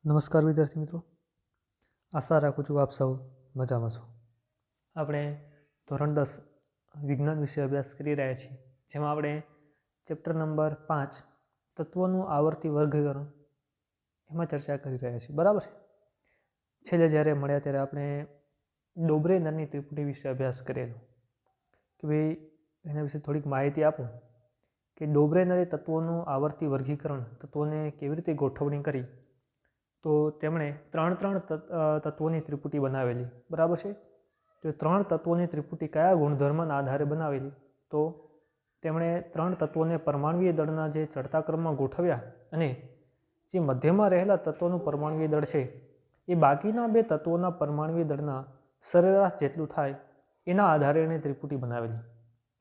નમસ્કાર વિદ્યાર્થી મિત્રો, આશા રાખું છું આપ સૌ મજામાં છો. આપણે ધોરણ 10 વિજ્ઞાન વિશે અભ્યાસ કરી રહ્યા છીએ, જેમાં આપણે ચેપ્ટર નંબર 5 તત્વોનું આવર્તી વર્ગીકરણ એમાં ચર્ચા કરી રહ્યા છીએ. બરાબર છે. છેલ્લે જ્યારે મળ્યા ત્યારે આપણે ડોબ્રેનરની ત્રિપુટી વિશે અભ્યાસ કરેલો કે ભાઈ એના વિશે થોડીક માહિતી આપું કે ડોબ્રેનરે તત્વોનું આવર્તી વર્ગીકરણ, તત્વોને કેવી રીતે ગોઠવણી કરી, તો તેમણે ત્રણ તત્વોની ત્રિપુટી બનાવેલી. બરાબર છે. તો 3 તત્વોની ત્રિપુટી કયા ગુણધર્મના આધારે બનાવેલી, તો તેમણે 3 તત્વોને પરમાણ્વીય દળના જે ચડતા ક્રમમાં ગોઠવ્યા અને જે મધ્યમાં રહેલા તત્વોનું પરમાણ્વીય દળ છે એ બાકીના 2 તત્વોના પરમાણ્વીય દળના સરેરાશ જેટલું થાય એના આધારે એણે ત્રિપુટી બનાવેલી.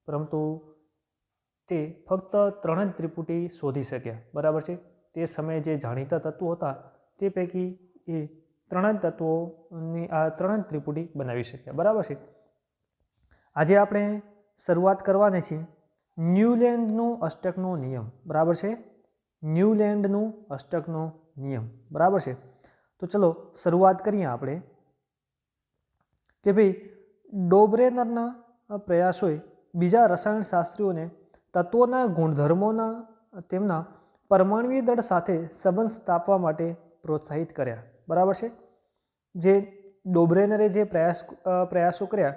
પરંતુ તે ફક્ત 3 જ ત્રિપુટી શોધી શક્યા. બરાબર છે. તે સમયે જે જાણીતા તત્વો હતા તે પૈકી એ 3 જ તત્વોની આ 3 જ ત્રિપુટી બનાવી શક્યા. બરાબર છે. આજે આપણે શરૂઆત કરવાની છે ન્યુલેન્ડનું અષ્ટકનો નિયમ. બરાબર છે. ન્યુલેન્ડનું અષ્ટકનો નિયમ. બરાબર છે. તો ચલો શરૂઆત કરીએ આપણે કે ભાઈ ડોબ્રેનરના પ્રયાસોએ બીજા રસાયણશાસ્ત્રીઓને તત્વોના ગુણધર્મોના તેમના પરમાણ્વીય દળ સાથે સંબંધ સ્થાપવા માટે પ્રોત્સાહિત કર્યા. બરાબર છે. જે ડોબ્રેનરે જે પ્રયાસો કર્યા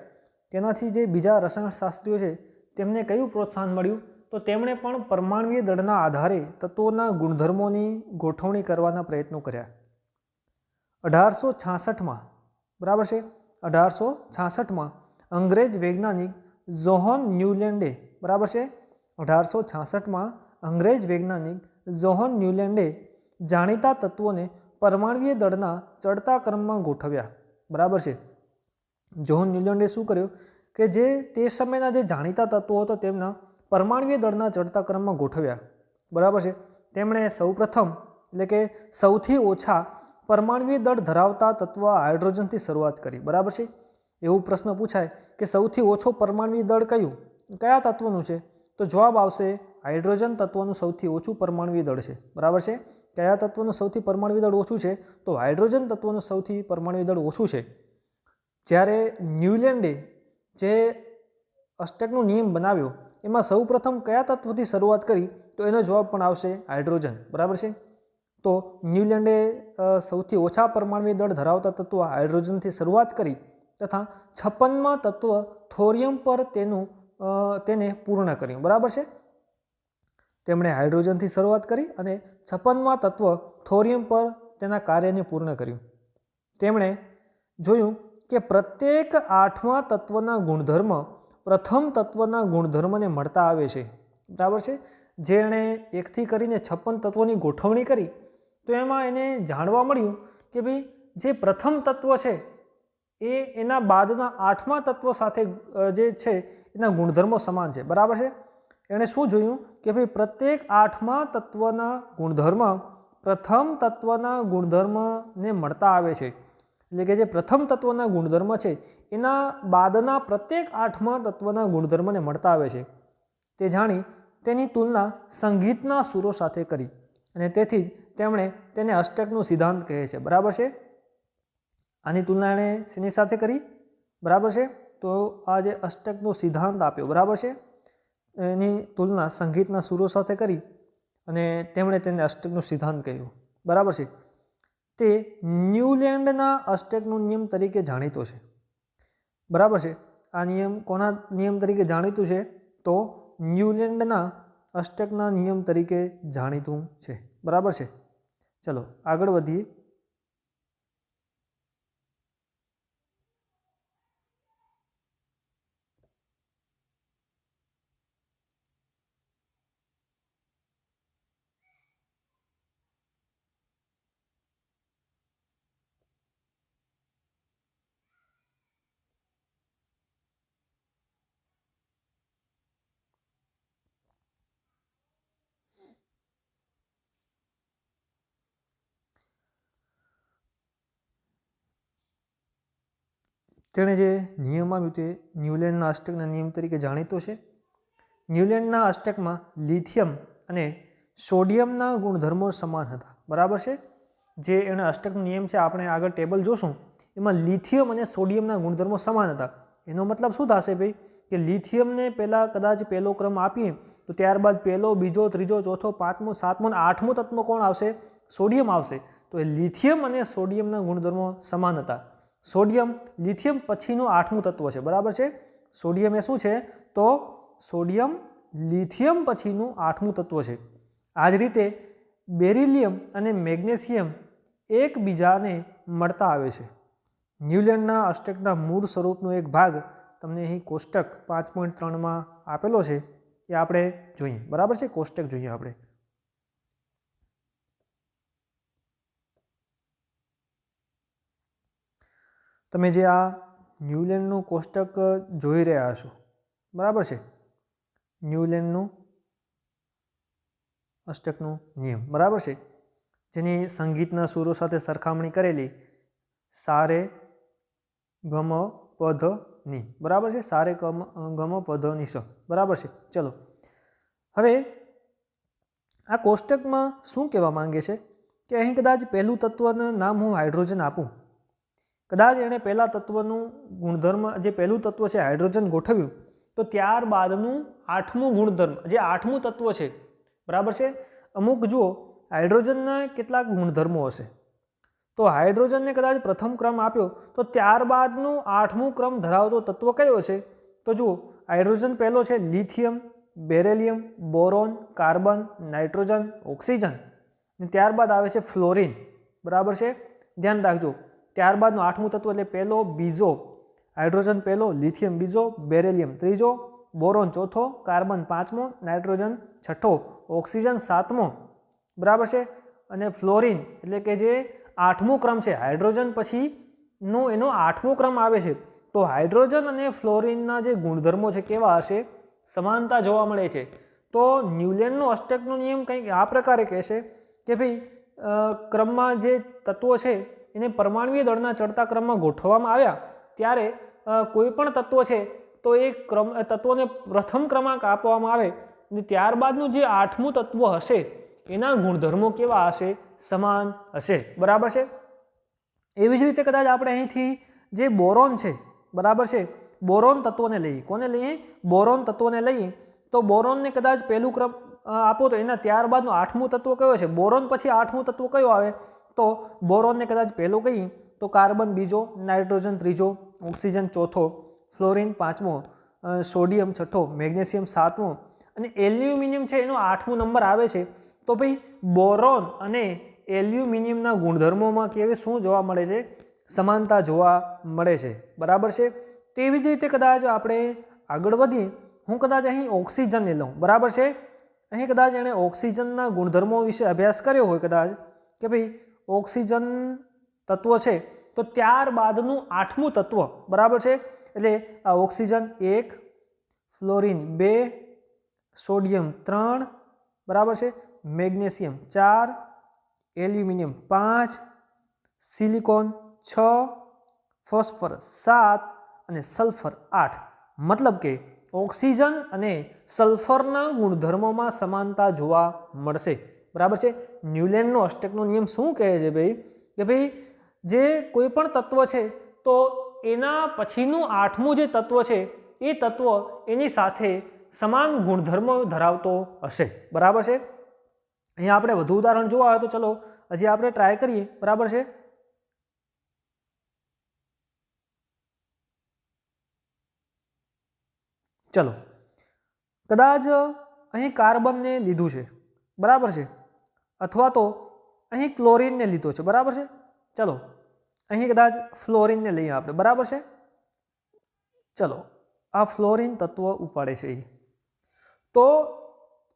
તેનાથી જે બીજા રસાયણશાસ્ત્રીઓ છે તેમને કયું પ્રોત્સાહન મળ્યું, તો તેમણે પણ પરમાણ્વીય દળના આધારે તત્વોના ગુણધર્મોની ગોઠવણી કરવાના પ્રયત્નો કર્યા. 1866માં બરાબર છે 1866માં અંગ્રેજ વૈજ્ઞાનિક જોહન ન્યુલેન્ડે બરાબર છે 1866માં અંગ્રેજ વૈજ્ઞાનિક જોહન ન્યુલેન્ડે જાણીતા તત્વોને પરમાણ્વીય દળના ચડતા ક્રમમાં ગોઠવ્યા. બરાબર છે. જોહન ન્યુલેન્ડે શું કર્યું કે જે તે સમયના જે જાણીતા તત્વો હતા તેમના પરમાણ્વીય દળના ચડતા ક્રમમાં ગોઠવ્યા. બરાબર છે. તેમણે સૌપ્રથમ એટલે કે સૌથી ઓછા પરમાણ્વીય દળ ધરાવતા તત્વ હાઇડ્રોજનથી શરૂઆત કરી. બરાબર છે. એવું પ્રશ્ન પૂછાય કે સૌથી ઓછો પરમાણ્વીય દળ કયા તત્વનું છે, તો જવાબ આવશે હાઇડ્રોજન તત્વનું સૌથી ઓછું પરમાણ્વીય દળ છે. બરાબર છે. કયા તત્વનું સૌથી પરમાણ્વીય દળ ઓછું છે, તો હાઇડ્રોજન તત્વનું સૌથી પરમાણ્વીય દળ ઓછું છે. જ્યારે ન્યુલેન્ડે જે અષ્ટકનો નિયમ બનાવ્યો એમાં સૌપ્રથમ કયા તત્વથી શરૂઆત કરી, તો એનો જવાબ પણ આવશે હાઇડ્રોજન. બરાબર છે. તો ન્યુલેન્ડે સૌથી ઓછા પરમાણ્વીય દળ ધરાવતા તત્વ હાઇડ્રોજનથી શરૂઆત કરી તથા 56મા તત્વ થોરિયમ પર તેને પૂર્ણ કર્યું. બરાબર છે. તેમણે હાઇડ્રોજનથી શરૂઆત કરી અને 56મા તત્વ થોરિયમ પર તેના કાર્યને પૂર્ણ કર્યું. તેમણે જોયું કે પ્રત્યેક 8મા તત્વના ગુણધર્મ પ્રથમ તત્વના ગુણધર્મને મળતા આવે છે. બરાબર છે. જેણે 1થી કરીને 56 તત્વોની ગોઠવણી કરી તો એમાં એને જાણવા મળ્યું કે ભાઈ જે પ્રથમ તત્વ છે એ એના બાદના 8મા તત્વ સાથે જે છે એના ગુણધર્મો સમાન છે. બરાબર છે. એણે શું જોયું કે ભાઈ પ્રત્યેક 8મા તત્વના ગુણધર્મ પ્રથમ તત્વના ગુણધર્મને મળતા આવે છે. એટલે કે જે પ્રથમ તત્વના ગુણધર્મ છે એના બાદના પ્રત્યેક 8મા તત્વના ગુણધર્મને મળતા આવે છે. તે જાણી તેની તુલના સંગીતના સૂરો સાથે કરી અને તેથી જ તેમણે તેને અષ્ટકનો સિદ્ધાંત કહે છે. બરાબર છે. આની તુલના એણે શેની સાથે કરી, બરાબર છે, તો આ જે અષ્ટકનો સિદ્ધાંત આપ્યો, બરાબર છે, એની તુલના સંગીતના સૂરો સાથે કરી અને તેમણે તેને અષ્ટકનો સિદ્ધાંત કહ્યું. બરાબર છે. તે ન્યુલેન્ડના અષ્ટકનો નિયમ તરીકે જાણીતો છે. બરાબર છે. આ નિયમ કોના નિયમ તરીકે જાણીતું છે, તો ન્યુલેન્ડના અષ્ટકના નિયમ તરીકે જાણીતું છે. બરાબર છે. ચલો આગળ વધીએ. તેણે જે નિયમ આપ્યું તે ન્યુલેન્ડના અષ્ટકના નિયમ તરીકે જાણીતો છે. ન્યુલેન્ડના અષ્ટકમાં લિથિયમ અને સોડિયમના ગુણધર્મો સમાન હતા. બરાબર છે. જે એના અષ્ટકનો નિયમ છે આપણે આગળ ટેબલ જોશું એમાં લિથિયમ અને સોડિયમના ગુણધર્મો સમાન હતા. એનો મતલબ શું થશે ભાઈ કે લિથિયમને પહેલાં કદાચ પહેલો ક્રમ આપીએ તો ત્યારબાદ પહેલો, બીજો, ત્રીજો, ચોથો, પાંચમો, સાતમો અને આઠમો તત્વ કોણ આવશે? સોડિયમ આવશે. તો એ લિથિયમ અને સોડિયમના ગુણધર્મો સમાન હતા. સોડિયમ લિથિયમ પછીનું આઠમું તત્વ છે, બરાબર છે. સોડિયમ એ શું છે? તો સોડિયમ લિથિયમ પછીનું આઠમું તત્વ છે. આ જ રીતે બેરિલિયમ અને મેગ્નેશિયમ એકબીજાને મળતા આવે છે. ન્યુલેન્ડના અષ્ટકના મૂળ સ્વરૂપનો એક ભાગ તમને અહીં કોષ્ટક 5.3માં આપેલો છે, એ આપણે જોઈએ, બરાબર છે. કોષ્ટક જોઈએ આપણે. તમે જે આ ન્યુલેન્ડનું કોષ્ટક જોઈ રહ્યા છો, બરાબર છે. ન્યુલેન્ડનું અષ્ટકનો નિયમ, બરાબર છે, જેની સંગીતના સૂરો સાથે સરખામણી કરેલી સારે ગમ પધ ની, બરાબર છે. સારે ગમ પધ ની સ, બરાબર છે. ચલો હવે આ કોષ્ટકમાં શું કહેવા માંગે છે કે અહીં કદાચ પહેલું તત્વનું નામ હું હાઇડ્રોજન આપું, કદાચ એણે પહેલા તત્વનું ગુણધર્મ જે પહેલું તત્વ છે હાઇડ્રોજન ગોઠવ્યું, તો ત્યારબાદનું આઠમું ગુણધર્મ જે આઠમું તત્વ છે, બરાબર છે. અમુક જુઓ હાઇડ્રોજનના કેટલાક ગુણધર્મો હશે, તો હાઇડ્રોજનને કદાચ પ્રથમ ક્રમ આપ્યો તો ત્યારબાદનું આઠમું ક્રમ ધરાવતો તત્વ કયો છે? તો જુઓ હાઇડ્રોજન પહેલો છે lithium, beryllium, boron, carbon, nitrogen, oxygen, અને ત્યારબાદ આવે છે ફ્લોરિન, બરાબર છે. ધ્યાન રાખજો. ત્યારબાદનું આઠમું તત્વ એટલે પહેલો, બીજો, હાઇડ્રોજન પહેલો, લિથિયમ બીજો, બેરેલિયમ ત્રીજો, બોરોન ચોથો, કાર્બન પાંચમો, નાઇટ્રોજન છઠ્ઠો, ઓક્સિજન સાતમો, બરાબર છે. અને ફ્લોરિન એટલે કે જે આઠમો ક્રમ છે, હાઇડ્રોજન પછીનો એનો આઠમો ક્રમ આવે છે. તો હાઇડ્રોજન અને ફ્લોરિનના જે ગુણધર્મો છે કેવા હશે? સમાનતા જોવા મળે છે. તો ન્યુલેન્ડનો અષ્ટકનો નિયમ કંઈક આ પ્રકારે કહેશે કે ભાઈ ક્રમમાં જે તત્વો છે એને પરમાણુય દળના ચડતા ક્રમમાં ગોઠવવામાં આવ્યા ત્યારે કોઈ પણ તત્વ છે તો એ તત્વને પ્રથમ ક્રમાંક આપવામાં આવે અને ત્યારબાદનું જે આઠમું તત્વ હશે એના ગુણધર્મો કેવા હશે? સમાન હશે, બરાબર છે. એવી જ રીતે કદાચ આપણે અહીંથી જે બોરોન છે, બરાબર છે, બોરોન તત્વને લઈએ. કોને લઈએ? બોરોન તત્વને લઈએ. તો બોરોનને કદાચ પહેલું ક્રમ આપો તો એના ત્યારબાદનું આઠમું તત્વ કયો છે? બોરોન પછી આઠમું તત્વ કયો આવે? તો બોરોનને કદાચ પહેલું કહીએ તો કાર્બન બીજો, નાઇટ્રોજન ત્રીજો, ઓક્સિજન ચોથો, ફ્લોરિન પાંચમો, સોડિયમ છઠ્ઠો, મેગ્નેશિયમ સાતમો અને એલ્યુમિનિયમ છે એનો આઠમો નંબર આવે છે. તો ભાઈ બોરોન અને એલ્યુમિનિયમના ગુણધર્મોમાં કેવી શું જોવા મળે છે? સમાનતા જોવા મળે છે, બરાબર છે. તેવી જ રીતે કદાચ આપણે આગળ વધીએ, હું કદાચ અહીં ઓક્સિજનને લઉં, બરાબર છે. અહીં કદાચ એણે ઓક્સિજનના ગુણધર્મો વિશે અભ્યાસ કર્યો હોય કદાચ કે ભાઈ ઓક્સિજન તત્વ છે તો ત્યારબાદનું આઠમું તત્વ, બરાબર છે, એટલે આ ઓક્સિજન 1, ફ્લોરિન 2, સોડિયમ 3, બરાબર છે, મેગ્નેશિયમ 4, એલ્યુમિનિયમ 5, સિલિકોન 6, ફોસ્ફરસ 7 અને સલ્ફર 8. મતલબ કે ઓક્સિજન અને સલ્ફરના ગુણધર્મોમાં સમાનતા જોવા મળશે, બરાબર છે. ન્યુલેન્ડનો અષ્ટકનો નિયમ શું કહે છે ભાઈ કે ભાઈ જે કોઈ પણ તત્વ છે તો એના પછીનું આઠમું જે તત્વ છે એ તત્વ એની સાથે સમાન ગુણધર્મો ધરાવતો હશે, બરાબર છે. અહીંયા આપણે વધુ ઉદાહરણ જોવા હોય તો ચલો હજી આપણે ટ્રાય કરીએ, બરાબર છે. ચલો કદાચ અહીં કાર્બનને લીધું છે, બરાબર છે, અથવા તો અહીં ક્લોરીનને લીધો છે, બરાબર છે. ચલો અહીં કદાચ ફ્લોરિનને લઈએ આપણે, બરાબર છે. ચલો આ ફ્લોરિન તત્વ ઉપાડે છે. તો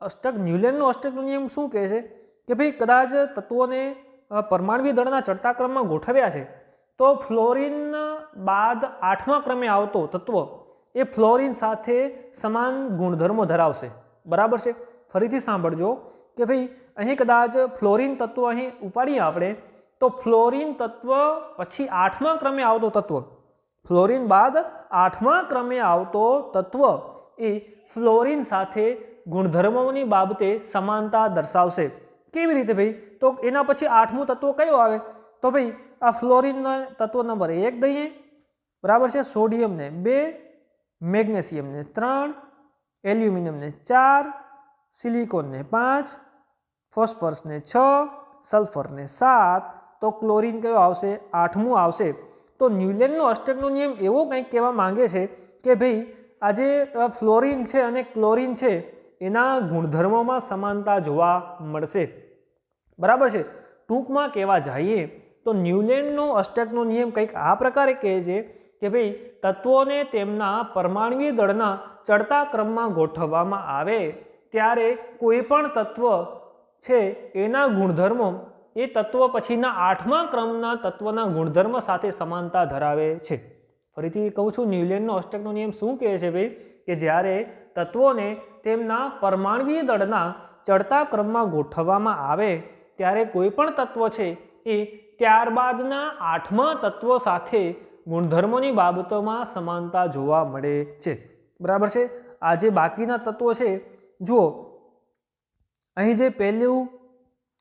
અષ્ટક ન્યુલેન્ડનો અષ્ટકનો નિયમ શું કહે છે કે ભાઈ કદાચ તત્વોને પરમાણુય દળના ચડતા ક્રમમાં ગોઠવ્યા છે તો ફ્લોરિન બાદ આઠમા ક્રમે આવતો તત્વ એ ફ્લોરિન સાથે સમાન ગુણધર્મો ધરાવશે, બરાબર છે. ફરીથી સાંભળજો કે ભાઈ અહીં કદાચ ફ્લોરિન તત્વ અહીં ઉપાડીએ આપણે તો ફ્લોરિન તત્વ પછી આઠમા ક્રમે આવતો તત્વ, ફ્લોરિન બાદ આઠમા ક્રમે આવતો તત્વ એ ફ્લોરિન સાથે ગુણધર્મોની બાબતે સમાનતા દર્શાવશે. કેવી રીતે ભાઈ? તો તો એના પછી 8મું તત્વ કયું આવે? તો ભાઈ આ ફ્લોરિનનો તત્વ નંબર 1 દઈએ, બરાબર છે, સોડિયમને 2, મેગ્નેશિયમને 3, એલ્યુમિનિયમને 4, સિલિકોનને 5, ફોસ્ફરસને 6, સલ્ફરને 7, તો ક્લોરિન કયો આવશે? 8મું આવશે. તો ન્યુલેન્ડનો અષ્ટકનો નિયમ એવો કંઈક કહેવા માંગે છે કે ભાઈ આ જે ફ્લોરિન છે અને ક્લોરિન છે એના ગુણધર્મોમાં સમાનતા જોવા મળશે, બરાબર છે. ટૂંકમાં કહેવા જઈએ તો ન્યુલેન્ડનો અષ્ટકનો નિયમ કંઈક આ પ્રકારે કહે છે કે ભાઈ તત્વોને તેમના પરમાણ્વીય દળના ચડતા ક્રમમાં ગોઠવવામાં આવે ત્યારે કોઈ પણ તત્વ છે એના ગુણધર્મો એ તત્વ પછીના 8મા ક્રમના તત્વના ગુણધર્મ સાથે સમાનતા ધરાવે છે. ફરીથી કહું છું, ન્યુલેન્ડનો અષ્ટકનો નિયમ શું કહે છે ભાઈ કે જ્યારે તત્વોને તેમના પરમાણ્વીય દળના ચડતા ક્રમમાં ગોઠવવામાં આવે ત્યારે કોઈ પણ તત્વ છે એ ત્યારબાદના 8મા તત્વ સાથે ગુણધર્મોની બાબતોમાં સમાનતા જોવા મળે છે, બરાબર છે. આ જે બાકીના તત્વો છે, જુઓ અહીં જે પહેલું,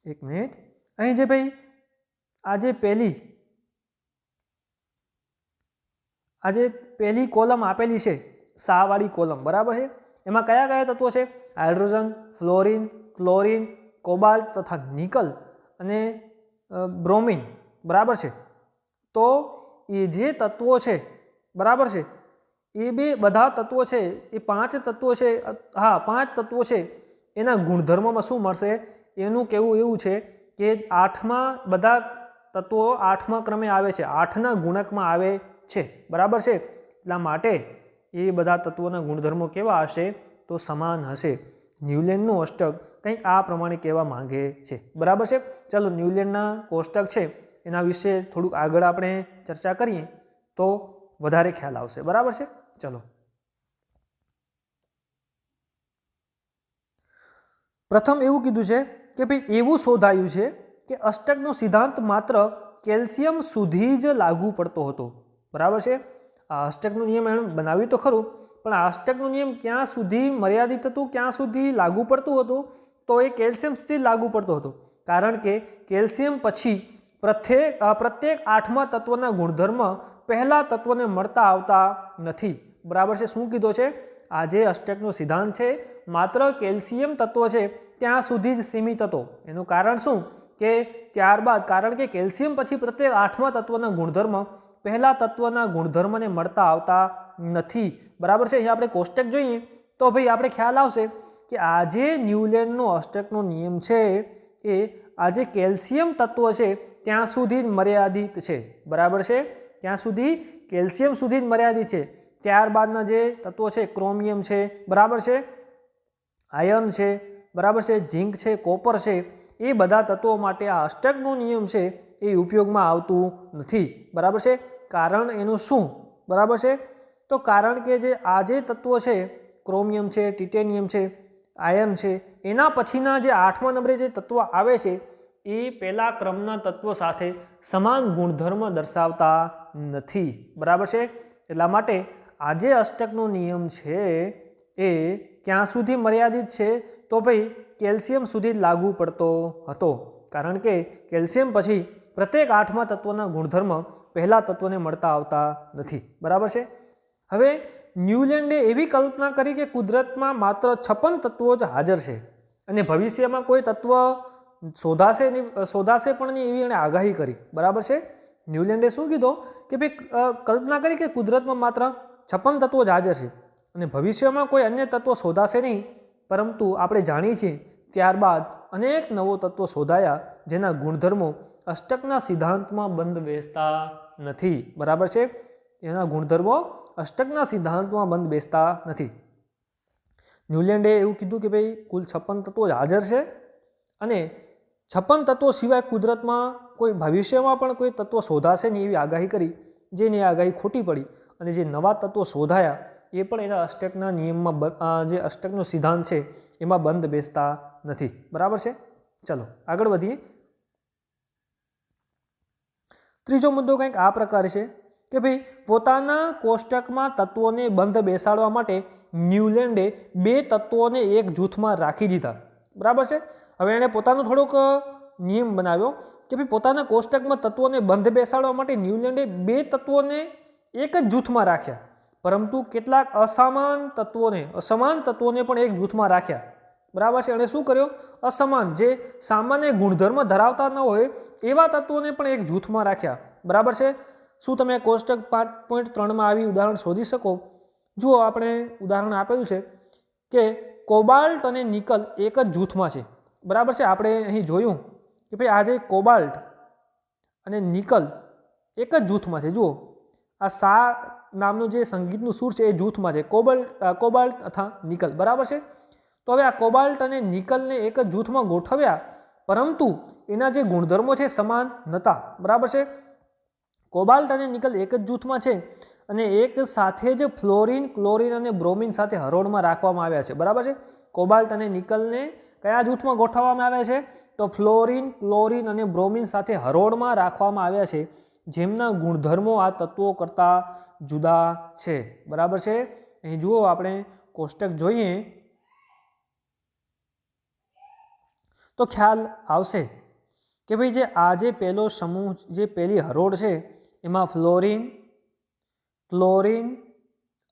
એક મિનિટ, અહીં જે ભાઈ આ જે પહેલી કોલમ આપેલી છે, શાવાળી કોલમ, બરાબર છે, એમાં કયા કયા તત્વો છે? હાઇડ્રોજન, ફ્લોરિન, ક્લોરિન, કોબાલ્ટ તથા નિકલ અને બ્રોમિન, બરાબર છે. તો એ જે તત્વો છે, બરાબર છે, એ બધા તત્વો છે, એ 5 તત્વો છે, હા 5 તત્વો છે, એના ગુણધર્મોમાં શું મળશે? એનું કહેવું એવું છે કે 8મા બધા તત્વો 8મા ક્રમે આવે છે, 8ના ગુણકમાં આવે છે, બરાબર છે. એટલા માટે એ બધા તત્વોના ગુણધર્મો કેવા હશે? તો સમાન હશે. ન્યુલેન્ડનું અષ્ટક કંઈક આ પ્રમાણે કહેવા માંગે છે, બરાબર છે. ચલો ન્યુલેન્ડના કોષ્ટક છે એના વિશે થોડુંક આગળ આપણે ચર્ચા કરીએ તો વધારે ખ્યાલ આવશે, બરાબર છે. ચલો, પ્રથમ એવું કીધું છે કે ભાઈ એવું શોધાયું છે કે અષ્ટકનો સિદ્ધાંત માત્ર કેલ્શિયમ સુધી જ લાગુ પડતો હતો, બરાબર છે. આ અષ્ટકનો નિયમ એણે બનાવ્યું તો ખરું, પણ આ અષ્ટકનો નિયમ ક્યાં સુધી મર્યાદિત હતું, ક્યાં સુધી લાગુ પડતું હતું? તો એ કેલ્શિયમ સુધી લાગુ પડતો હતો, કારણ કે કેલ્શિયમ પછી પ્રત્યેક 8મા તત્વના ગુણધર્મ પહેલા તત્વને મળતા આવતા નથી, બરાબર છે. શું કીધો છે? આ જે અષ્ટકનો સિદ્ધાંત છે માત્ર કેલ્શિયમ તત્વ છે ત્યાં સુધી જ સીમિત હતો. એનું કારણ શું? કે ત્યારબાદ, કારણ કે કેલ્શિયમ પછી પ્રત્યેક 8મા તત્વના ગુણધર્મ પહેલા તત્વના ગુણધર્મને મળતા આવતા નથી, બરાબર છે. અહીંયા આપણે કોષ્ટક જોઈએ તો ભાઈ આપણે ખ્યાલ આવશે કે આ જે ન્યુલેન્ડનો અષ્ટકનો નિયમ છે એ આ જે કેલ્શિયમ તત્વ છે ત્યાં સુધી જ મર્યાદિત છે, બરાબર છે. ત્યાં સુધી કેલ્શિયમ સુધી જ મર્યાદિત છે. ત્યારબાદના જે તત્વો છે, ક્રોમિયમ છે, બરાબર છે, આયર્ન છે, બરાબર છે, ઝીંક છે, કોપર છે, એ બધા તત્વો માટે આ અષ્ટકનો નિયમ છે એ ઉપયોગમાં આવતું નથી, બરાબર છે. કારણ એનું શું? બરાબર છે. તો કારણ કે જે આ જે તત્વો છે, ક્રોમિયમ છે, ટિટેનિયમ છે, આયર્ન છે, એના પછીના જે 8મા નંબરે જે તત્વો આવે છે એ પહેલા ક્રમના તત્વો સાથે સમાન ગુણધર્મ દર્શાવતા નથી, બરાબર છે. એટલા માટે આ જે અષ્ટકનો નિયમ છે એ ક્યાં સુધી મર્યાદિત છે? તો ભાઈ કેલ્શિયમ સુધી લાગુ પડતો હતો, કારણ કે કેલ્શિયમ પછી પ્રત્યેક 8મા તત્વના ગુણધર્મ પહેલા તત્વને મળતા આવતા નથી, બરાબર છે. હવે ન્યુલેન્ડે એવી કલ્પના કરી કે કુદરતમાં માત્ર 56 તત્વો જ હાજર છે અને ભવિષ્યમાં કોઈ તત્વ શોધાશે પણ નહીં એવી એણે આગાહી કરી, બરાબર છે. ન્યુલેન્ડે શું કીધું કે ભાઈ કલ્પના કરી કે કુદરતમાં માત્ર 56 તત્વો જ હાજર છે અને ભવિષ્યમાં કોઈ અન્ય તત્વો શોધાશે નહીં, પરંતુ આપણે જાણીએ છીએ ત્યારબાદ અનેક નવો તત્વો શોધાયા જેના ગુણધર્મો અષ્ટકના સિદ્ધાંતમાં બંધ બેસતા નથી, બરાબર છે. એના ગુણધર્મો અષ્ટકના સિદ્ધાંતમાં બંધ બેસતા નથી. ન્યુલેન્ડે એવું કીધું કે ભાઈ કુલ 56 તત્વો જ હાજર છે અને 56 તત્વો સિવાય કુદરતમાં કોઈ ભવિષ્યમાં પણ કોઈ તત્વો શોધાશે નહીં એવી આગાહી કરી, જેની આગાહી ખોટી પડી અને જે નવા તત્વો શોધાયા એ પણ એના અષ્ટકના નિયમમાં, જે અષ્ટકનો સિદ્ધાંત છે એમાં બંધ બેસતા નથી, બરાબર છે. ચલો આગળ વધીએ. ત્રીજો મુદ્દો કંઈક આ પ્રકાર છે કે ભાઈ પોતાના કોષ્ટકમાં તત્વોને બંધ બેસાડવા માટે ન્યુલેન્ડે 2 તત્વોને એક જૂથમાં રાખી દીધા, બરાબર છે. હવે એણે પોતાનું થોડુંક નિયમ બનાવ્યો કે ભાઈ પોતાના કોષ્ટકમાં તત્વોને બંધ બેસાડવા માટે ન્યૂલેન્ડે 2 તત્વોને એક જ જૂથમાં રાખ્યા, પરંતુ કેટલાક અસમાન તત્વોને પણ એક જૂથમાં રાખ્યા, બરાબર છે. અને શું કર્યો? અસમાન જે સામાન્ય ગુણધર્મ ધરાવતા ન હોય એવા તત્વોને પણ એક જૂથમાં રાખ્યા, બરાબર છે. શું તમે કોષ્ટક 5.3માં આવી ઉદાહરણ શોધી શકો? જુઓ, આપણે ઉદાહરણ આપેલું છે કે કોબાલ્ટ અને નિકલ એક જ જૂથમાં છે, બરાબર છે. આપણે અહીં જોયું કે ભાઈ આ જે કોબાલ્ટ અને નિકલ એક જ જૂથમાં છે. જુઓ, આ સા નામનું જે સંગીતનું સૂર છે એ જૂથમાં છે, કોબાલ્ટ તથા નિકલ, બરાબર છે. તો હવે આ કોબાલ્ટ અને નિકલને એક જ જૂથમાં ગોઠવ્યા, પરંતુ એના જે ગુણધર્મો છે સમાન નહોતા, બરાબર છે. કોબાલ્ટ અને નિકલ એક જ જૂથમાં છે અને એક સાથે જ ફ્લોરિન, ક્લોરિન અને બ્રોમિન સાથે હરોળમાં રાખવામાં આવ્યા છે, બરાબર છે. કોબાલ્ટ અને નિકલને કયા જૂથમાં ગોઠવવામાં આવ્યા છે? તો ફ્લોરિન, ક્લોરિન અને બ્રોમિન સાથે હરોળમાં રાખવામાં આવ્યા છે, જેમના ગુણધર્મો આ તત્વો કરતાં જુદા છે, બરાબર છે. અહીં જુઓ, આપણે કોષ્ટક જોઈએ તો ખ્યાલ આવશે કે ભાઈ જે આ જે પહેલો સમૂહ, જે પહેલી હરોળ છે એમાં ફ્લોરિન, ક્લોરિન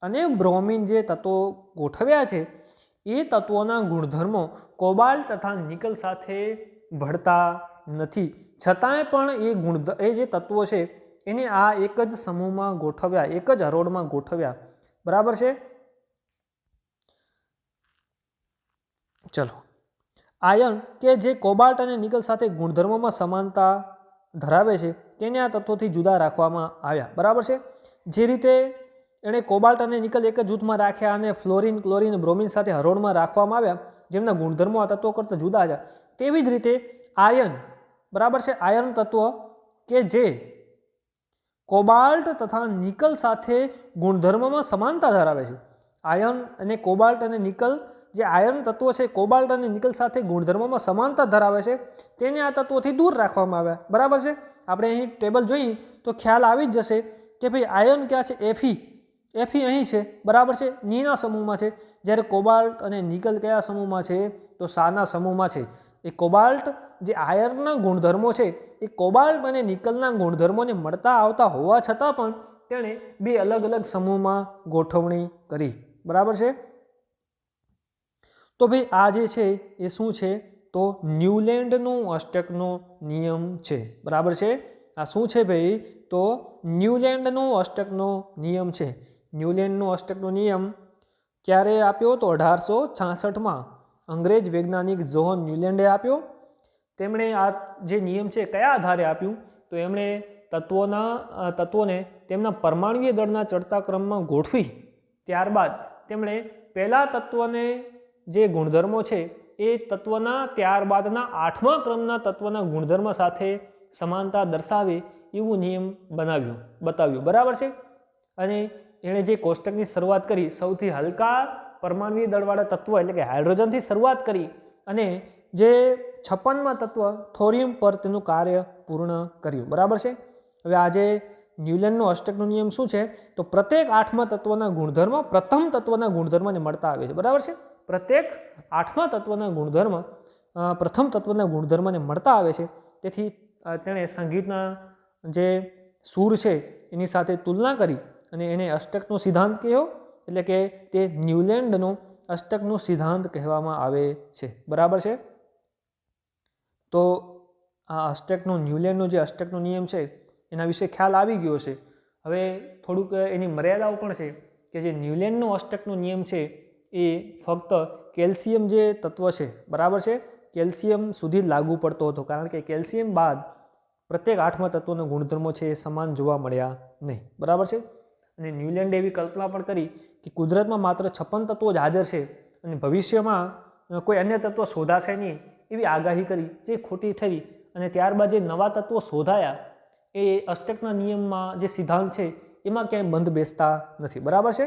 અને બ્રોમિન જે તત્વો ગોઠવ્યા છે એ તત્વોના ગુણધર્મો કોબાલ્ટ તથા નિકલ સાથે ભળતા નથી, છતાંય પણ એ જે તત્વો છે એને આ એક જ સમૂહમાં ગોઠવ્યા, એક જ હરોળમાં ગોઠવ્યા, બરાબર છે. ચલો, આયર્ન કે જે કોબાલ્ટ અને નિકલ સાથે ગુણધર્મોમાં સમાનતા ધરાવે છે તેને આ તત્વોથી જુદા રાખવામાં આવ્યા, બરાબર છે. જે રીતે એણે કોબાલ્ટ અને નિકલ એક જ જૂથમાં રાખ્યા અને ફ્લોરિન, ક્લોરિન, બ્રોમિન સાથે હરોળમાં રાખવામાં આવ્યા, જેમના ગુણધર્મો આ તત્વો કરતાં જુદા છે, તેવી જ રીતે આયર્ન, બરાબર છે, આયર્ન તત્વ કે જે કોબાલ્ટ તથા નિકલ સાથે ગુણધર્મોમાં સમાનતા ધરાવે છે. આયર્ન અને કોબાલ્ટ અને નિકલ, જે આયર્ન તત્વો છે કોબાલ્ટ અને નિકલ સાથે ગુણધર્મોમાં સમાનતા ધરાવે છે, તેને આ તત્વોથી દૂર રાખવામાં આવ્યા, બરાબર છે. આપણે અહીં ટેબલ જોઈએ તો ખ્યાલ આવી જ જશે કે ભાઈ આયર્ન ક્યાં છે? એફી અહીં છે, બરાબર છે, નીના સમૂહમાં છે. જ્યારે કોબાલ્ટ અને નિકલ કયા સમૂહમાં છે? તો સાના સમૂહમાં છે. એ કોબાલ્ટ જે આયર્નના ગુણધર્મો છે એ કોબાલ્ટ અને નિકલના ગુણધર્મોને મળતા આવતા હોવા છતાં પણ તેણે 2 અલગ અલગ સમૂહમાં ગોઠવણી કરી, બરાબર છે. તો ભાઈ આ જે છે એ શું છે? તો ન્યૂલેન્ડનો અષ્ટકનો નિયમ છે, બરાબર છે. આ શું છે ભાઈ? તો ન્યૂલેન્ડનો અષ્ટકનો નિયમ છે. ન્યૂલેન્ડનો અષ્ટકનો નિયમ ક્યારે આપ્યો? તો 1866માં અંગ્રેજ વૈજ્ઞાનિક જોહન ન્યૂલેન્ડે આપ્યો. તેમણે આ જે નિયમ છે કયા આધારે આપ્યું? તો એમણે તત્વોને તેમના પરમાણુય દળના ચડતા ક્રમમાં ગોઠવી, ત્યારબાદ તેમણે પહેલા તત્વને જે ગુણધર્મો છે એ તત્વના ત્યારબાદના 8મા ક્રમના તત્વના ગુણધર્મ સાથે સમાનતા દર્શાવે એવું નિયમ બતાવ્યું, બરાબર છે. અને એણે જે કોષ્ટકની શરૂઆત કરી સૌથી હલકા પરમાણુય દળવાળા તત્વ એટલે કે હાઇડ્રોજનથી શરૂઆત કરી અને જે 56મા તત્વ થોરિયમ પર તેનું કાર્ય પૂર્ણ કર્યું, બરાબર છે. હવે આજે ન્યૂલેન્ડનો અષ્ટકનો નિયમ શું છે? તો પ્રત્યેક 8મા તત્વના ગુણધર્મ પ્રથમ તત્વના ગુણધર્મને મળતા આવે છે, બરાબર છે. પ્રત્યેક 8મા તત્વના ગુણધર્મ પ્રથમ તત્વના ગુણધર્મને મળતા આવે છે. તેથી તેણે સંગીતના જે સૂર છે એની સાથે તુલના કરી અને એને અષ્ટકનો સિદ્ધાંત કહ્યો, એટલે કે તે ન્યૂલેન્ડનો અષ્ટકનો સિદ્ધાંત કહેવામાં આવે છે, બરાબર છે. તો આ ન્યૂલેન્ડનો જે અષ્ટકનો નિયમ છે એના વિશે ખ્યાલ આવી ગયો છે. હવે થોડુંક એની મર્યાદાઓ પણ છે કે જે ન્યૂલેન્ડનો અષ્ટકનો નિયમ છે એ ફક્ત કેલ્શિયમ જે તત્વ છે, બરાબર છે, કેલ્શિયમ સુધી લાગુ પડતો હતો, કારણ કે કેલ્શિયમ બાદ પ્રત્યેક 8મા તત્વના ગુણધર્મો છે એ સમાન જોવા મળ્યા નહીં, બરાબર છે. અને ન્યૂલેન્ડે એવી કલ્પના પણ કરી કે કુદરતમાં માત્ર 56 તત્વો જ હાજર છે અને ભવિષ્યમાં કોઈ અન્ય તત્વ શોધાશે નહીં એવી આગાહી કરી, જે ખોટી થઈ. અને ત્યારબાદ જે નવા તત્વો શોધાયા એ અષ્ટકના નિયમમાં જે સિદ્ધાંત છે એમાં ક્યાંય બંધ બેસતા નથી, બરાબર છે.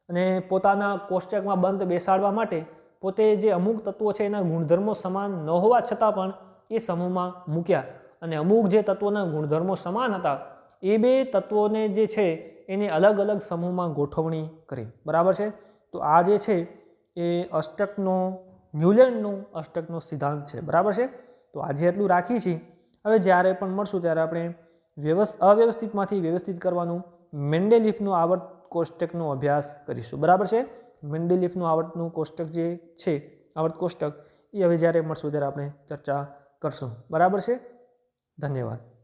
અને પોતાના કોષ્ટકમાં બંધ બેસાડવા માટે પોતે જે અમુક તત્વો છે એના ગુણધર્મો સમાન ન હોવા છતાં પણ એ સમૂહમાં મૂક્યા, અને અમુક જે તત્વોના ગુણધર્મો સમાન હતા એ 2 તત્વોને જે છે એને અલગ અલગ સમૂહમાં ગોઠવણી કરી, બરાબર છે. તો આ જે છે એ ન્યૂલેન્ડનો અષ્ટકનો સિદ્ધાંત છે, બરાબર છે. તો આજે એટલું રાખીએ છીએ. હવે જ્યારે પણ મળશું ત્યારે આપણે અવ્યવસ્થિતમાંથી વ્યવસ્થિત કરવાનું મેન્ડેલિફનું આવર્ત કોષ્ટકનો અભ્યાસ કરીશું. બરાબર છે. મેન્ડેલિફનું આવર્તનું કોષ્ટક જે છે, આવર્ત કોષ્ટક, એ હવે જ્યારે મળશું ત્યારે આપણે ચર્ચા કરશું. બરાબર છે. ધન્યવાદ.